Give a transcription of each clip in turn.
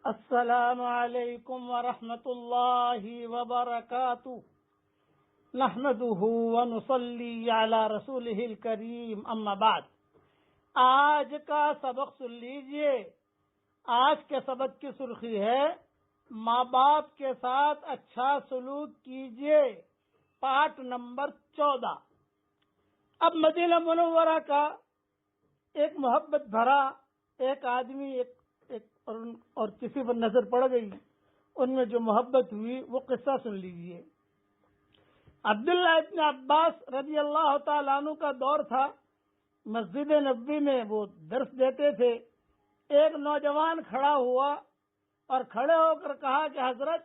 السلام علیکم ورحمۃ اللہ وبرکاتہ نحمده ونصلی علی رسولہ الکریم اما بعد۔ آج کا سبق سن لیجئے۔ آج کے سبق کی سرخی ہے ماں باپ کے ساتھ اچھا سلوک کیجئے، پارٹ نمبر 14۔ اب مدینہ منورہ کا ایک محبت بھرا ایک آدمی اور کسی پر نظر پڑ گئی، ان میں جو محبت ہوئی وہ قصہ سن لیجئے۔ عبداللہ ابن عباس رضی اللہ تعالیٰ عنہ کا دور تھا، مسجد نبوی میں وہ درس دیتے تھے۔ ایک نوجوان کھڑا ہوا اور کھڑے ہو کر کہا کہ حضرت،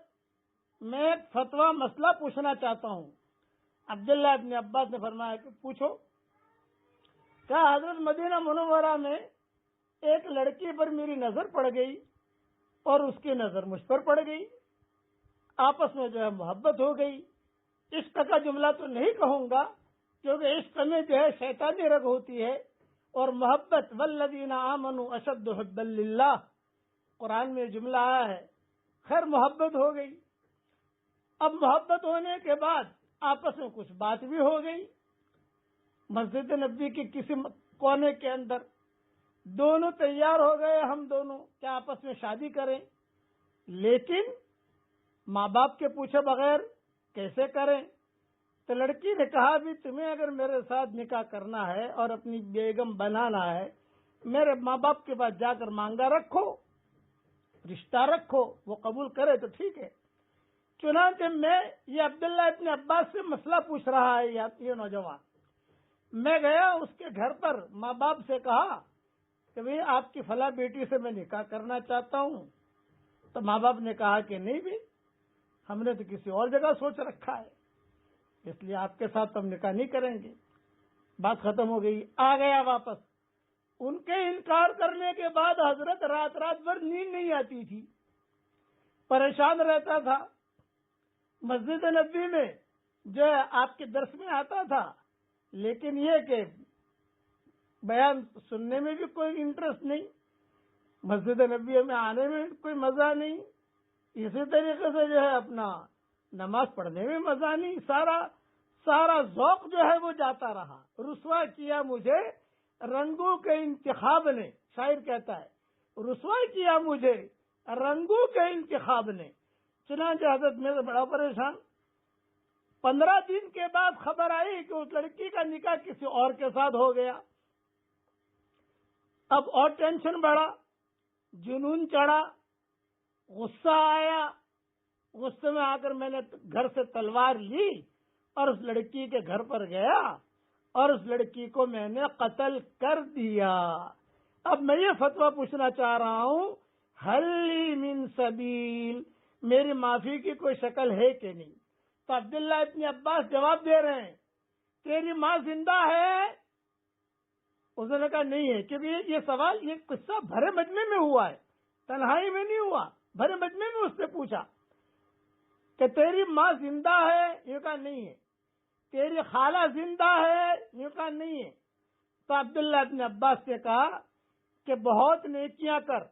میں ایک فتویٰ مسئلہ پوچھنا چاہتا ہوں۔ عبداللہ ابن عباس نے فرمایا کہ پوچھو۔ کہا حضرت، مدینہ منورہ میں ایک لڑکی پر میری نظر پڑ گئی اور اس کی نظر مجھ پر پڑ گئی، آپس میں جو ہے محبت ہو گئی۔ عشق کا جملہ تو نہیں کہوں گا کیونکہ عشق میں جو ہے شیطانی رگ ہوتی ہے، اور محبت والذین آمنوا اشد حبا للہ، قرآن میں جملہ آیا ہے۔ خیر، محبت ہو گئی۔ اب محبت ہونے کے بعد آپس میں کچھ بات بھی ہو گئی۔ مسجد نبوی کے کسی کونے کے اندر دونوں تیار ہو گئے، ہم دونوں کیا آپس میں شادی کریں، لیکن ماں باپ کے پوچھے بغیر کیسے کریں؟ تو لڑکی نے کہا بھی تمہیں اگر میرے ساتھ نکاح کرنا ہے اور اپنی بیگم بنانا ہے، میرے ماں باپ کے پاس جا کر مانگا رکھو، رشتہ رکھو، وہ قبول کرے تو ٹھیک ہے۔ چنانچہ میں یہ عبداللہ ابن عباس سے مسئلہ پوچھ رہا ہے یہ نوجوان، میں گیا اس کے گھر پر، ماں باپ سے کہا کہ بھئی آپ کی فلاں بیٹی سے میں نکاح کرنا چاہتا ہوں۔ تو ماں باپ نے کہا کہ نہیں بھی، ہم نے تو کسی اور جگہ سوچ رکھا ہے، اس لیے آپ کے ساتھ ہم نکاح نہیں کریں گے۔ بات ختم ہو گئی، آ گیا واپس۔ ان کے انکار کرنے کے بعد حضرت رات بھر نیند نہیں آتی تھی، پریشان رہتا تھا۔ مسجد نبوی میں جو ہے آپ کے درس میں آتا تھا، لیکن یہ کہ بیان سننے میں بھی کوئی انٹرسٹ نہیں، مسجد نبوی میں آنے میں کوئی مزہ نہیں، اسی طریقے سے جو ہے اپنا نماز پڑھنے میں مزہ نہیں، سارا ذوق جو ہے وہ جاتا رہا۔ رسوا کیا مجھے رنگوں کے انتخاب نے، شاعر کہتا ہے رسوا کیا مجھے رنگوں کے انتخاب نے۔ چنانچہ حضرت میں بڑا پریشان۔ 15 دن کے بعد خبر آئی کہ اس لڑکی کا نکاح کسی اور کے ساتھ ہو گیا۔ اب اور ٹینشن بڑھا، جنون چڑھا، غصہ آیا۔ غصے میں آ کر میں نے گھر سے تلوار لی اور اس لڑکی کے گھر پر گیا اور اس لڑکی کو میں نے قتل کر دیا۔ اب میں یہ فتویٰ پوچھنا چاہ رہا ہوں، ہل لی من سبیل، میری معافی کی کوئی شکل ہے کہ نہیں؟ تو عبداللہ ابن عباس جواب دے رہے ہیں، تیری ماں زندہ ہے؟ اس نے کہا نہیں ہے، کیونکہ یہ سوال، یہ قصہ بھرے مجمع میں ہوا ہے، تنہائی میں نہیں ہوا، بھرے مجمع میں اس سے پوچھا کہ تیری ماں زندہ ہے؟ یہ کہا نہیں ہے۔ تیری خالہ زندہ ہے؟ یہ کہا نہیں ہے۔ تو عبداللہ ابن عباس نے کہا کہ بہت نیکیاں کر،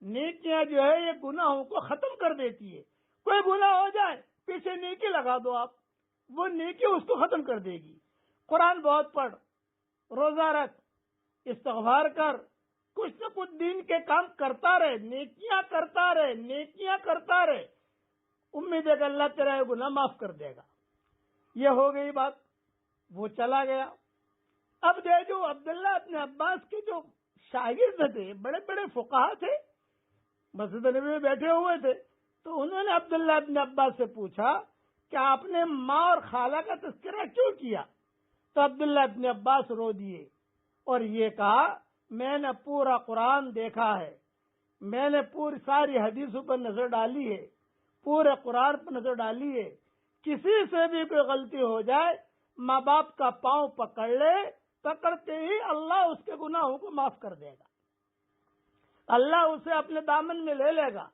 نیکیاں جو ہے یہ گناہوں کو ختم کر دیتی ہے۔ کوئی گناہ ہو جائے پیچھے نیکی لگا دو آپ، وہ نیکی اس کو ختم کر دے گی۔ قرآن بہت پڑھ، روزہ رکھ، استغفار کر، کچھ نہ کچھ دین کے کام کرتا رہے، نیکیاں کرتا رہے، نیکیاں کرتا رہے، امید ہے کہ اللہ تیرا یہ گناہ معاف کر دے گا۔ یہ ہو گئی بات، وہ چلا گیا۔ اب جو عبداللہ ابن عباس کے جو شاگرد تھے، بڑے بڑے فقہا تھے، مسجد نبوی میں بیٹھے ہوئے تھے، تو انہوں نے عبداللہ ابن عباس سے پوچھا کہ آپ نے ماں اور خالہ کا تذکرہ کیوں کیا؟ تو عبداللہ ابن عباس رو دیے اور یہ کہا، میں نے پورا قرآن دیکھا ہے، میں نے پوری ساری حدیثوں پر نظر ڈالی ہے، پورے قرآن پر نظر ڈالی ہے، کسی سے بھی کوئی غلطی ہو جائے، ماں باپ کا پاؤں پکڑ لے، پکڑتے ہی اللہ اس کے گناہوں کو معاف کر دے گا، اللہ اسے اپنے دامن میں لے لے گا،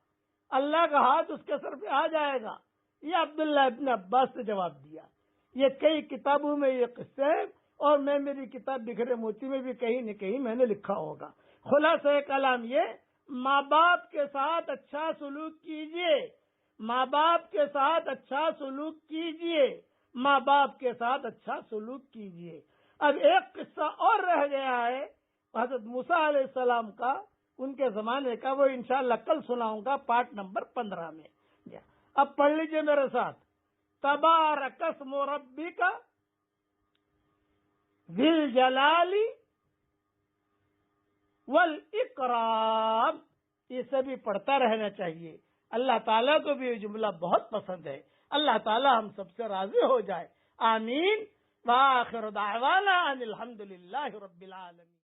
اللہ کا ہاتھ اس کے سر پہ آ جائے گا۔ یہ عبداللہ ابن عباس نے جواب دیا۔ یہ کئی کتابوں میں یہ قصے ہیں، اور میں میری کتاب بکھرے موتی میں بھی کہیں نہ کہیں میں نے لکھا ہوگا۔ خلاصہ کلام یہ، ماں باپ کے ساتھ اچھا سلوک کیجیے، ماں باپ کے ساتھ اچھا سلوک کیجیے، ماں باپ کے ساتھ اچھا سلوک کیجیے۔ اب ایک قصہ اور رہ گیا ہے حضرت موسیٰ علیہ السلام کا، ان کے زمانے کا، وہ انشاءاللہ کل سناؤں گا پارٹ نمبر 15 میں۔ اب پڑھ لیجئے میرے ساتھ، تبارک اسم ربک ذی الجلال والاکرام، یہ سبھی پڑھتا رہنا چاہیے۔ اللہ تعالیٰ کو بھی یہ جملہ بہت پسند ہے، اللہ تعالیٰ ہم سب سے راضی ہو جائے، آمین۔ وآخر دعوانا ان الحمد للہ رب العالمین۔